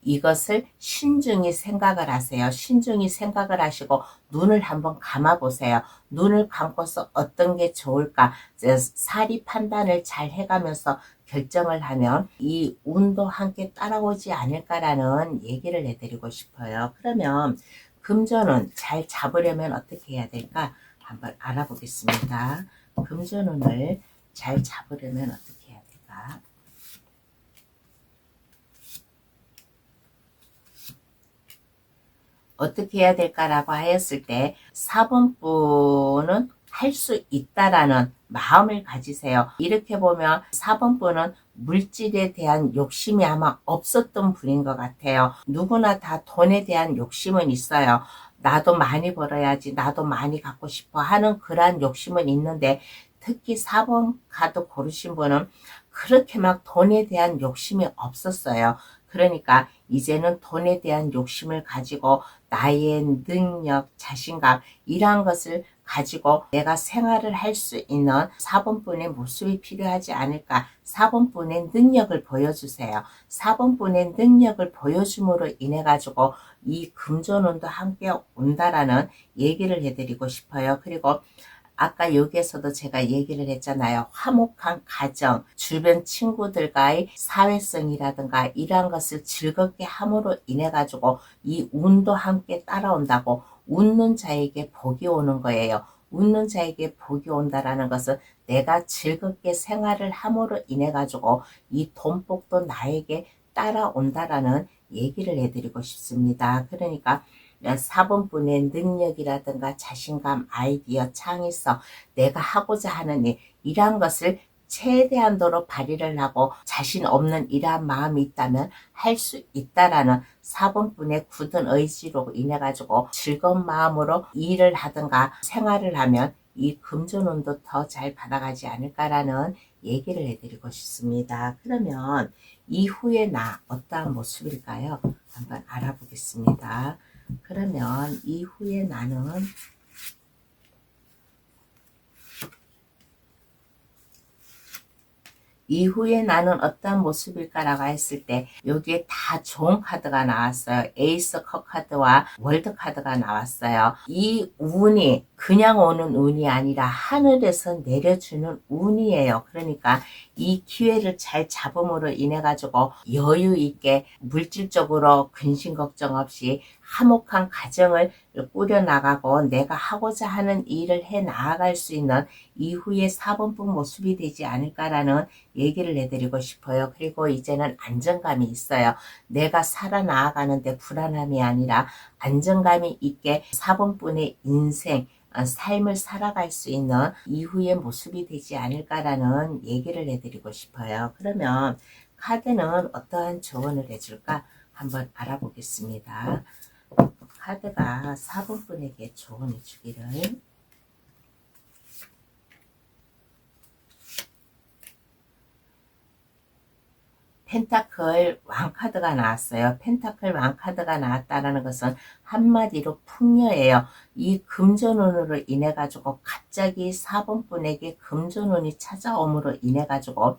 이것을 신중히 생각을 하세요. 신중히 생각을 하시고 눈을 한번 감아 보세요. 눈을 감고서 어떤 게 좋을까 사리 판단을 잘 해가면서 결정을 하면 이 운도 함께 따라오지 않을까라는 얘기를 해드리고 싶어요. 그러면 금전운 잘 잡으려면 어떻게 해야 될까? 한번 알아보겠습니다. 금전운을 잘 잡으려면 어떻게 해야 될까? 어떻게 해야 될까라고 하였을 때 4번 분은 할 수 있다라는 마음을 가지세요. 이렇게 보면 4번 분은 물질에 대한 욕심이 아마 없었던 분인 것 같아요. 누구나 다 돈에 대한 욕심은 있어요. 나도 많이 벌어야지, 나도 많이 갖고 싶어 하는 그러한 욕심은 있는데, 특히 4번 카드 고르신 분은 그렇게 막 돈에 대한 욕심이 없었어요. 그러니까 이제는 돈에 대한 욕심을 가지고 나의 능력, 자신감 이러한 것을 가지고 내가 생활을 할 수 있는 4번분의 모습이 필요하지 않을까. 4번분의 능력을 보여주세요. 4번분의 능력을 보여줌으로 인해 가지고 이 금전운도 함께 온다라는 얘기를 해드리고 싶어요. 그리고 아까 여기에서도 제가 얘기를 했잖아요. 화목한 가정, 주변 친구들과의 사회성이라든가 이러한 것을 즐겁게 함으로 인해 가지고 이 운도 함께 따라온다고. 웃는 자에게 복이 오는 거예요. 웃는 자에게 복이 온다라는 것은 내가 즐겁게 생활을 함으로 인해 가지고 이 돈복도 나에게 따라온다라는 얘기를 해드리고 싶습니다. 그러니까 4번분의 능력이라든가 자신감, 아이디어, 창의성, 내가 하고자 하는 일, 이러한 것을 최대한도로 발휘를 하고 자신 없는 이러한 마음이 있다면 할 수 있다라는 4번분의 굳은 의지로 인해 가지고 즐거운 마음으로 일을 하든가 생활을 하면 이 금전운도 더 잘 받아가지 않을까라는 얘기를 해드리고 싶습니다. 그러면 이후에 나 어떠한 모습일까요? 한번 알아보겠습니다. 그러면 이후에 나는 어떤 모습일까라고 했을 때 여기에 다 좋은 카드가 나왔어요. 에이스 컵 카드와 월드 카드가 나왔어요. 이 운이 그냥 오는 운이 아니라 하늘에서 내려주는 운이에요. 그러니까 이 기회를 잘 잡음으로 인해 가지고 여유 있게 물질적으로 근심 걱정 없이 화목한 가정을 꾸려나가고 내가 하고자 하는 일을 해 나아갈 수 있는 이후에 4번분 모습이 되지 않을까라는 얘기를 해드리고 싶어요. 그리고 이제는 안정감이 있어요. 내가 살아나가는데 불안함이 아니라 안정감이 있게 4번분의 인생, 삶을 살아갈 수 있는 이후의 모습이 되지 않을까라는 얘기를 해드리고 싶어요. 그러면 카드는 어떠한 조언을 해줄까? 한번 알아보겠습니다. 카드가 4번분에게 조언해 주기를. 펜타클 왕카드가 나왔어요. 펜타클 왕카드가 나왔다는 것은 한마디로 풍요예요. 이 금전운으로 인해 가지고 갑자기 4번분에게 금전운이 찾아옴으로 인해 가지고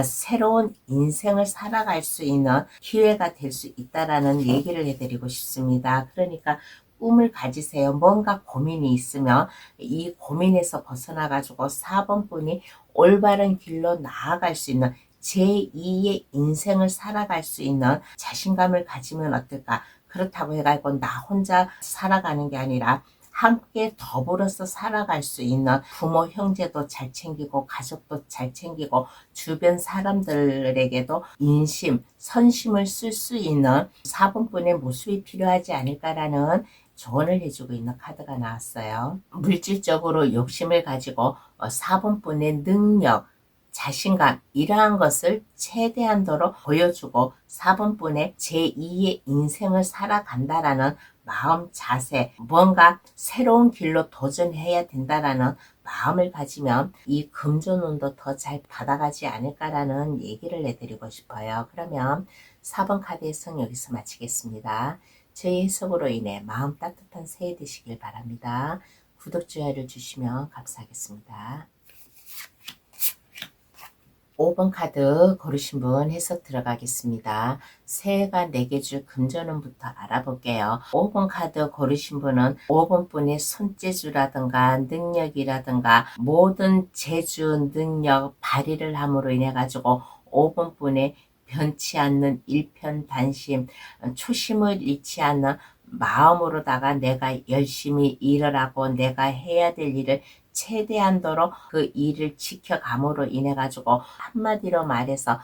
새로운 인생을 살아갈 수 있는 기회가 될 수 있다라는 얘기를 해드리고 싶습니다. 그러니까 꿈을 가지세요. 뭔가 고민이 있으면 이 고민에서 벗어나 가지고 4번분이 올바른 길로 나아갈 수 있는 제2의 인생을 살아갈 수 있는 자신감을 가지면 어떨까? 그렇다고 해가지고 나 혼자 살아가는 게 아니라 함께 더불어서 살아갈 수 있는 부모, 형제도 잘 챙기고 가족도 잘 챙기고 주변 사람들에게도 인심, 선심을 쓸 수 있는 4번분의 모습이 필요하지 않을까라는 조언을 해주고 있는 카드가 나왔어요. 물질적으로 욕심을 가지고 4번분의 능력, 자신감 이러한 것을 최대한도로 보여주고 4번분의 제2의 인생을 살아간다라는 마음 자세, 뭔가 새로운 길로 도전해야 된다라는 마음을 가지면 이 금전운도 더 잘 받아가지 않을까라는 얘기를 해드리고 싶어요. 그러면 4번 카드의 해석 여기서 마치겠습니다. 저희 해석으로 인해 마음 따뜻한 새해 되시길 바랍니다. 구독, 좋아요를 주시면 감사하겠습니다. 5번 카드 고르신 분 해석 들어가겠습니다. 새해가 4개 줄 금전운부터 알아볼게요. 5번 카드 고르신 분은 5번 분의 손재주라든가 능력이라든가 모든 재주, 능력, 발휘를 함으로 인해 가지고 5번분에 변치 않는 일편단심, 초심을 잃지 않는 마음으로다가 내가 열심히 일을 하고 내가 해야 될 일을 최대한도로 그 일을 지켜감으로 인해 가지고 한마디로 말해서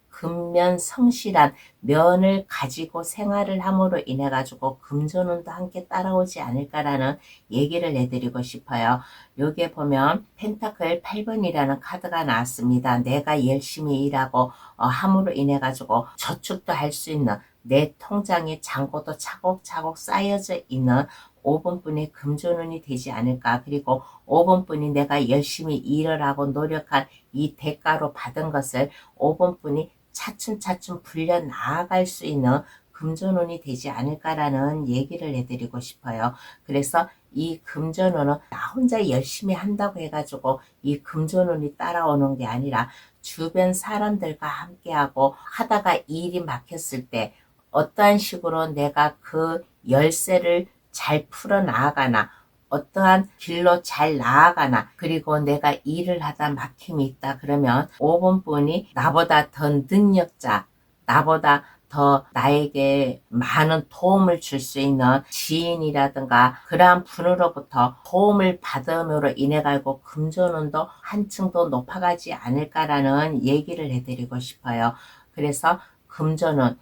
근면성실한 면을 가지고 생활을 함으로 인해 가지고 금전운도 함께 따라오지 않을까라는 얘기를 해드리고 싶어요. 여기에 보면 펜타클 8번이라는 카드가 나왔습니다. 내가 열심히 일하고 함으로 인해 가지고 저축도 할 수 있는 내 통장에 잔고도 차곡차곡 쌓여져 있는 5번분의 금전운이 되지 않을까. 그리고 5번분이 내가 열심히 일을 하고 노력한 이 대가로 받은 것을 5번분이 차츰차츰 불려 나아갈 수 있는 금전운이 되지 않을까라는 얘기를 해드리고 싶어요. 그래서 이 금전운은 나 혼자 열심히 한다고 해가지고 이 금전운이 따라오는 게 아니라 주변 사람들과 함께하고 하다가 일이 막혔을 때 어떠한 식으로 내가 그 열쇠를 잘 풀어 나아가나, 어떠한 길로 잘 나아가나, 그리고 내가 일을 하다 막힘이 있다 그러면 5번분이 나보다 더 능력자, 나보다 더 나에게 많은 도움을 줄 수 있는 지인이라든가 그러한 분으로부터 도움을 받음으로 인해 가지고 금전운도 한층 더 높아가지 않을까라는 얘기를 해드리고 싶어요. 그래서 금전운,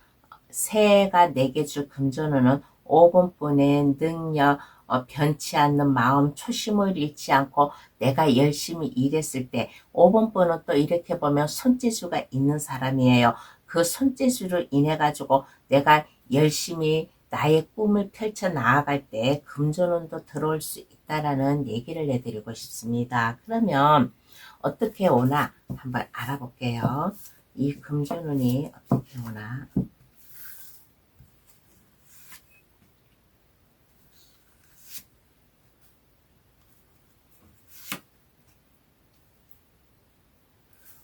새해가 내게 줄 금전운은 5번분의 능력, 변치 않는 마음, 초심을 잃지 않고 내가 열심히 일했을 때 5번분은 또 이렇게 보면 손재주가 있는 사람이에요. 그 손재주를 인해 가지고 내가 열심히 나의 꿈을 펼쳐 나아갈 때 금전운도 들어올 수 있다라는 얘기를 해드리고 싶습니다. 그러면 어떻게 오나 한번 알아볼게요. 이 금전운이 어떻게 오나.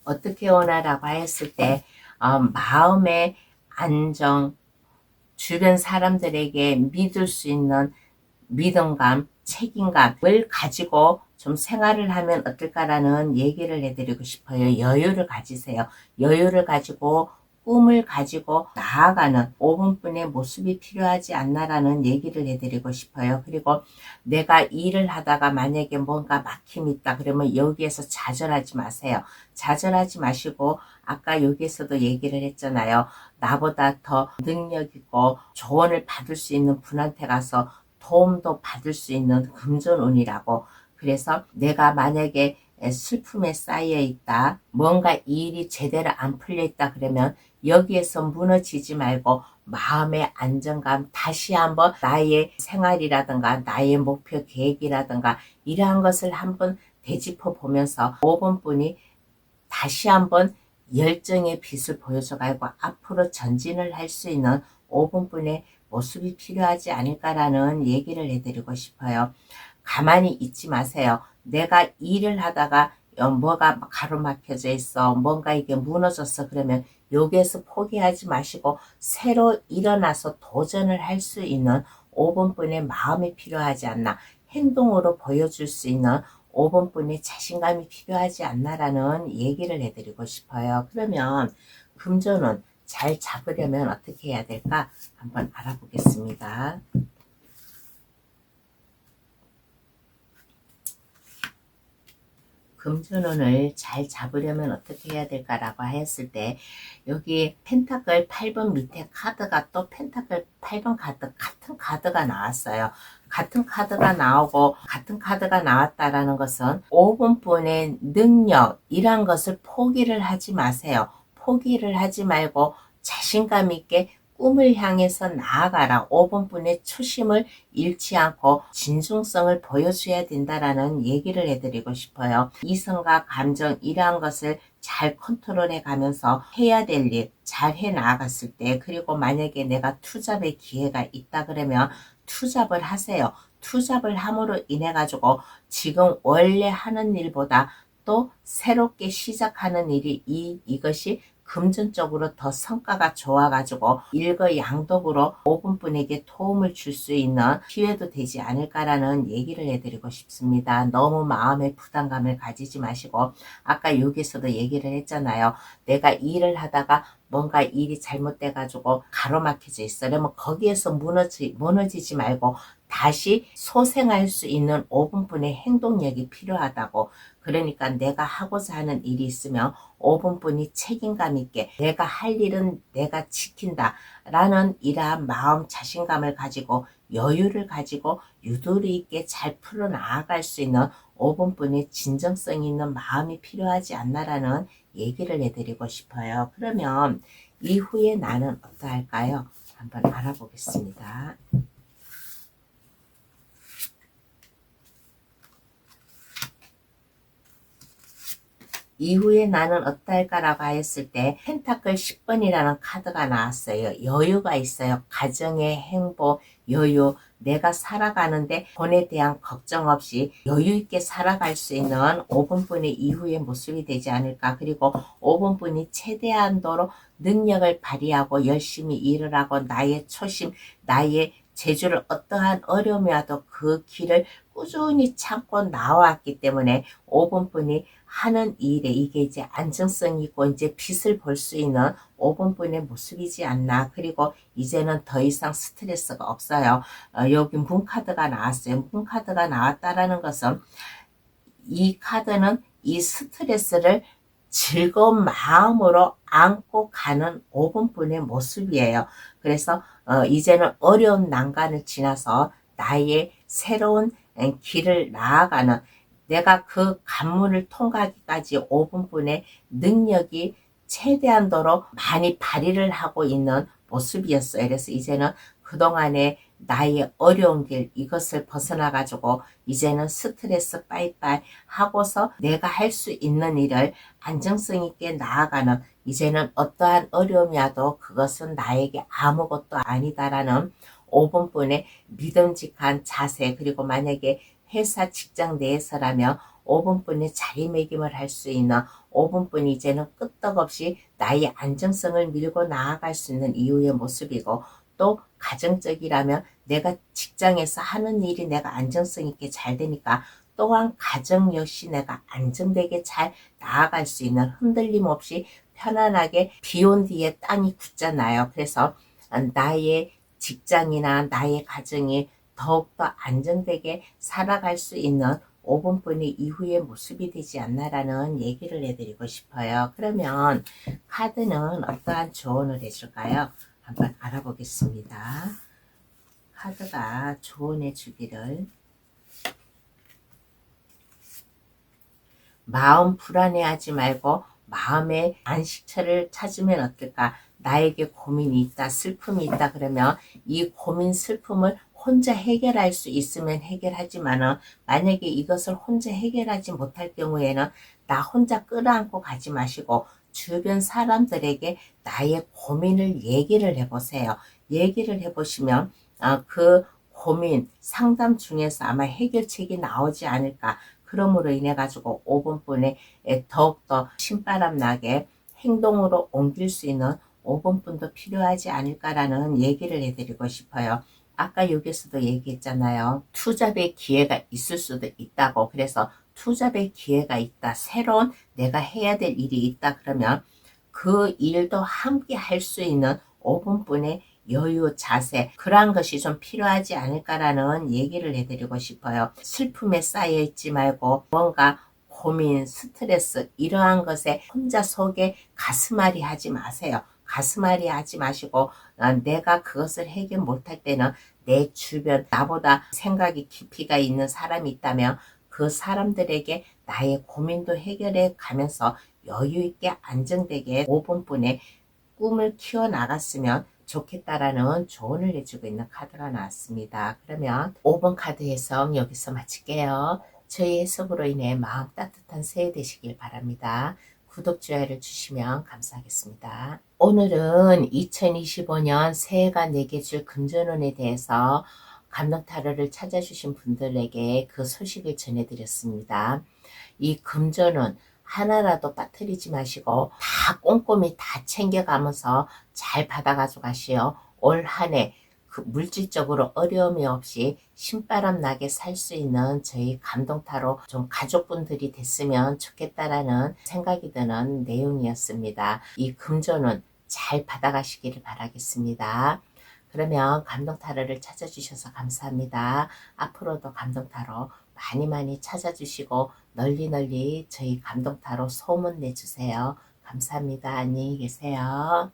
어떻게 오나라고 했을 때 마음의 안정, 주변 사람들에게 믿을 수 있는 믿음감, 책임감을 가지고 좀 생활을 하면 어떨까라는 얘기를 해드리고 싶어요. 여유를 가지세요. 여유를 가지고 꿈을 가지고 나아가는 5번분의 모습이 필요하지 않나라는 얘기를 해드리고 싶어요. 그리고 내가 일을 하다가 만약에 뭔가 막힘이 있다 그러면 여기에서 좌절하지 마세요. 좌절하지 마시고 아까 여기에서도 얘기를 했잖아요. 나보다 더 능력 있고 조언을 받을 수 있는 분한테 가서 도움도 받을 수 있는 금전운이라고. 그래서 내가 만약에 슬픔에 쌓여 있다, 뭔가 일이 제대로 안 풀려 있다 그러면 여기에서 무너지지 말고 마음의 안정감, 다시 한번 나의 생활이라든가 나의 목표 계획이라든가 이러한 것을 한번 되짚어 보면서 5번분이 다시 한번 열정의 빛을 보여줘가지고 앞으로 전진을 할 수 있는 5번분의 모습이 필요하지 않을까라는 얘기를 해드리고 싶어요. 가만히 있지 마세요. 내가 일을 하다가 뭐가 가로막혀져 있어, 뭔가 이게 무너졌어 그러면 여기에서 포기하지 마시고 새로 일어나서 도전을 할 수 있는 5번분의 마음이 필요하지 않나, 행동으로 보여줄 수 있는 5번분의 자신감이 필요하지 않나라는 얘기를 해드리고 싶어요. 그러면 금전운 잘 잡으려면 어떻게 해야 될까 한번 알아보겠습니다. 금전운을 잘 잡으려면 어떻게 해야 될까라고 했을 때 여기 펜타클 8번 밑에 카드가 또 펜타클 8번 카드 같은 카드가 나왔어요. 같은 카드가 나오고 같은 카드가 나왔다라는 것은 5번분의 능력이란 것을 포기를 하지 마세요. 포기를 하지 말고 자신감 있게 꿈을 향해서 나아가라. 5번분의 초심을 잃지 않고 진중성을 보여줘야 된다라는 얘기를 해드리고 싶어요. 이성과 감정 이러한 것을 잘 컨트롤해 가면서 해야 될 일 잘 해 나아갔을 때, 그리고 만약에 내가 투잡의 기회가 있다 그러면 투잡을 하세요. 투잡을 함으로 인해 가지고 지금 원래 하는 일보다 또 새롭게 시작하는 일이 이것이 금전적으로 더 성과가 좋아가지고 일거양득으로 5분분에게 도움을 줄 수 있는 기회도 되지 않을까라는 얘기를 해드리고 싶습니다. 너무 마음의 부담감을 가지지 마시고, 아까 여기서도 얘기를 했잖아요. 내가 일을 하다가 뭔가 일이 잘못돼가지고 가로막혀져 있어. 그러면 거기에서 무너지지 말고 다시 소생할 수 있는 5분분의 행동력이 필요하다고. 그러니까 내가 하고자 하는 일이 있으면 5분분이 책임감 있게 내가 할 일은 내가 지킨다 라는 이러한 마음 자신감을 가지고 여유를 가지고 유도리 있게 잘 풀어나갈 수 있는 5분분의 진정성 있는 마음이 필요하지 않나라는 얘기를 해드리고 싶어요. 그러면 이후에 나는 어떠할까요? 한번 알아보겠습니다. 이후에 나는 어떨까라고 했을 때 펜타클 10번이라는 카드가 나왔어요. 여유가 있어요. 가정의 행복, 여유, 내가 살아가는데 돈에 대한 걱정 없이 여유 있게 살아갈 수 있는 5분분의 이후의 모습이 되지 않을까. 그리고 5분분이 최대한도로 능력을 발휘하고 열심히 일을 하고 나의 초심, 나의 제주를 어떠한 어려움이 와도 그 길을 꾸준히 참고 나왔기 때문에 5분분이 하는 일에 이게 이제 안정성 있고 이제 빛을 볼 수 있는 5분분의 모습이지 않나. 그리고 이제는 더 이상 스트레스가 없어요. 여기 문카드가 나왔어요. 문카드가 나왔다라는 것은 이 카드는 이 스트레스를 즐거운 마음으로 안고 가는 5분분의 모습이에요. 그래서 이제는 어려운 난관을 지나서 나의 새로운 길을 나아가는, 내가 그 관문을 통과하기까지 5분분의 능력이 최대한도로 많이 발휘를 하고 있는 모습이었어요. 그래서 이제는 그동안의 나의 어려운 길, 이것을 벗어나가지고 이제는 스트레스 빠이빠이 하고서 내가 할 수 있는 일을 안정성 있게 나아가는, 이제는 어떠한 어려움이 와도 그것은 나에게 아무것도 아니다라는 5분분의 믿음직한 자세. 그리고 만약에 회사 직장 내에서라면 5분분의 자리매김을 할 수 있는 5분분이 이제는 끄떡없이 나의 안정성을 밀고 나아갈 수 있는 이유의 모습이고, 또 가정적이라면 내가 직장에서 하는 일이 내가 안정성 있게 잘 되니까 또한 가정 역시 내가 안정되게 잘 나아갈 수 있는, 흔들림 없이 편안하게 비온 뒤에 땅이 굳잖아요. 그래서 나의 직장이나 나의 가정이 더욱더 안정되게 살아갈 수 있는 5분분이 이후의 모습이 되지 않나라는 얘기를 해드리고 싶어요. 그러면 카드는 어떠한 조언을 해줄까요? 한번 알아보겠습니다. 카드가 조언해 주기를, 마음 불안해하지 말고 마음의 안식처를 찾으면 어떨까? 나에게 고민이 있다, 슬픔이 있다 그러면 이 고민, 슬픔을 혼자 해결할 수 있으면 해결하지만은, 만약에 이것을 혼자 해결하지 못할 경우에는 나 혼자 끌어안고 가지 마시고 주변 사람들에게 나의 고민을 얘기를 해보세요. 얘기를 해보시면 그 고민 상담 중에서 아마 해결책이 나오지 않을까. 그러므로 인해 가지고 5분분에 더욱더 신바람 나게 행동으로 옮길 수 있는 5분분도 필요하지 않을까라는 얘기를 해드리고 싶어요. 아까 여기서도 얘기했잖아요. 투잡의 기회가 있을 수도 있다고. 그래서 투잡의 기회가 있다, 새로운 내가 해야 될 일이 있다 그러면 그 일도 함께 할 수 있는 5분분의 여유, 자세, 그러한 것이 좀 필요하지 않을까라는 얘기를 해드리고 싶어요. 슬픔에 쌓여있지 말고 뭔가 고민, 스트레스 이러한 것에 혼자 속에 가슴앓이 하지 마세요. 가슴앓이 하지 마시고 내가 그것을 해결 못할 때는 내 주변 나보다 생각이 깊이가 있는 사람이 있다면 그 사람들에게 나의 고민도 해결해 가면서 여유 있게 안정되게 5분분의 꿈을 키워나갔으면 좋겠다라는 조언을 해주고 있는 카드가 나왔습니다. 그러면 5번 카드 해석 여기서 마칠게요. 저희 해석으로 인해 마음 따뜻한 새해 되시길 바랍니다. 구독, 좋아요를 주시면 감사하겠습니다. 오늘은 2025년 새해가 내게 줄 금전운에 대해서 감동 타로를 찾아주신 분들에게 그 소식을 전해드렸습니다. 이 금전운, 하나라도 빠뜨리지 마시고 다 꼼꼼히 다 챙겨가면서 잘 받아가지고 가시오. 올 한 해 그 물질적으로 어려움이 없이 신바람 나게 살 수 있는 저희 감동타로 좀 가족분들이 됐으면 좋겠다라는 생각이 드는 내용이었습니다. 이 금전은 잘 받아가시기를 바라겠습니다. 그러면 감동타로를 찾아주셔서 감사합니다. 앞으로도 감동타로 많이 많이 찾아주시고 널리 널리 저희 감동타로 소문 내주세요. 감사합니다. 안녕히 계세요.